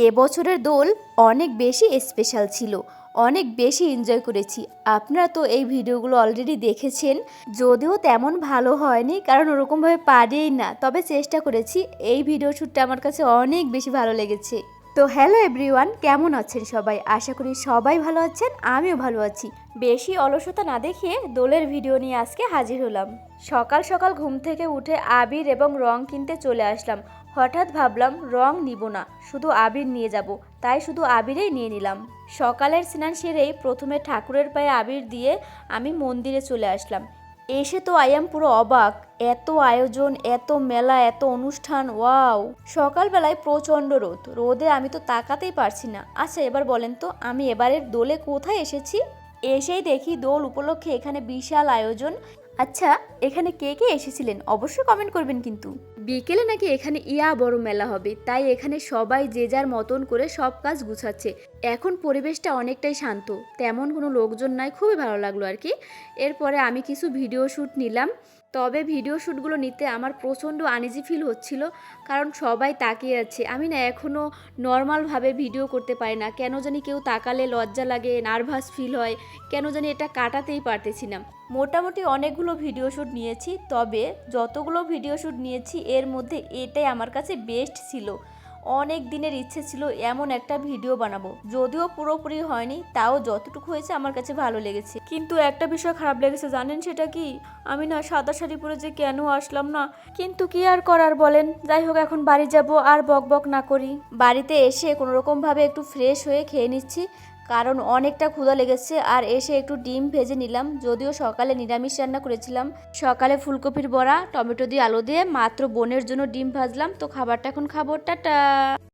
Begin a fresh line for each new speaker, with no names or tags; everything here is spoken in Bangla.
এবছরের দোল অনেক বেশি স্পেশাল ছিল, অনেক বেশি এনজয় করেছি। আপনারা তো এই ভিডিওগুলো অলরেডি দেখেছেন, যদিও তেমন ভালো হয়নি কারণ ওরকমভাবে পারিই না, তবে চেষ্টা করেছি। এই ভিডিও শ্যুটটা আমার কাছে অনেক বেশি ভালো লেগেছে। তো হ্যালো এভরিওয়ান, কেমন আছেন সবাই? আশা করি সবাই ভালো আছেন, আমিও ভালো আছি। বেশি অলসতা না দেখিয়ে দোলের ভিডিও নিয়ে আজকে হাজির হলাম। সকাল সকাল ঘুম থেকে উঠে আবির এবং রং কিনতে চলে আসলাম। হঠাৎ ভাবলাম রং নিব না, শুধু আবির নিয়ে যাব, তাই শুধু আবিরেই নিয়ে নিলাম। সকালের স্নান সেরেই প্রথমে ঠাকুরের পায়ে আবির দিয়ে আমি মন্দিরে চলে আসলাম। এসে তো আয়াম পুরো অবাক, এত আয়োজন, এত মেলা, এত অনুষ্ঠান, ওয়াও! সকালবেলায় প্রচণ্ড রোদ, রোদে আমি তো তাকাতেই পারছি না। আচ্ছা এবার বলেন তো, আমি এবারের দোলে কোথায় এসেছি? এসেই দেখি দোল উপলক্ষে এখানে বিশাল আয়োজন। আচ্ছা, এখানে কে কে এসেছিলেন অবশ্যই কমেন্ট করবেন কিন্তু। বিকেলে নাকি এখানে বড় মেলা হবে, তাই এখানে সবাই যে যার মতন করে সব কাজ গুছাচ্ছে। এখন পরিবেশটা অনেকটাই শান্ত, তেমন কোনো লোকজন নাই, খুবই ভালো লাগলো আর কি। এরপরে আমি কিছু ভিডিও শ্যুট নিলাম, তবে ভিডিও শ্যুটগুলো নিতে আমার প্রচণ্ড আনইজি ফিল হচ্ছিল, কারণ সবাই তাকিয়ে আছে। আমি না এখনও নর্মালভাবে ভিডিও করতে পারি না, কেন জানি কেউ তাকালে লজ্জা লাগে, নার্ভাস ফিল হয়, কেন জানি এটা কাটাতেই পারতেছি না। মোটামুটি অনেকগুলো ভিডিও শ্যুট নিয়েছি, তবে যতগুলো ভিডিও শ্যুট নিয়েছি এর মধ্যে এটাই আমার কাছে বেস্ট ছিল। অনেক দিনের ইচ্ছে ছিল এমন একটা ভিডিও বানাবো, যদিও পুরোপুরি হয়নি, তাও যতটুকু হয়েছে আমার কাছে ভালো লেগেছে। কিন্তু একটা বিষয় খারাপ লেগেছে, জানেন সেটা কি? আমি না সাদা শাড়ি পরে যে কেন আসলাম না, কিন্তু কি আর করার বলেন। যাই হোক, এখন বাড়ি যাব, আর বক বক না করি। বাড়িতে এসে কোনোরকমভাবে একটু ফ্রেশ হয়ে খেয়ে নিচ্ছি, কারণ অনেকটা ক্ষুধা লেগেছে। আর এসে একটু ডিম ভেজে নিলাম, যদিও সকালে নিরামিষ রান্না করেছিলাম। সকালে ফুলকপির বড়া, টমেটো দিয়ে আলু দিয়ে মাত্র বোনের জন্য ডিম ভাজলাম। তো খাবারটা এখন খাবো, টাটা।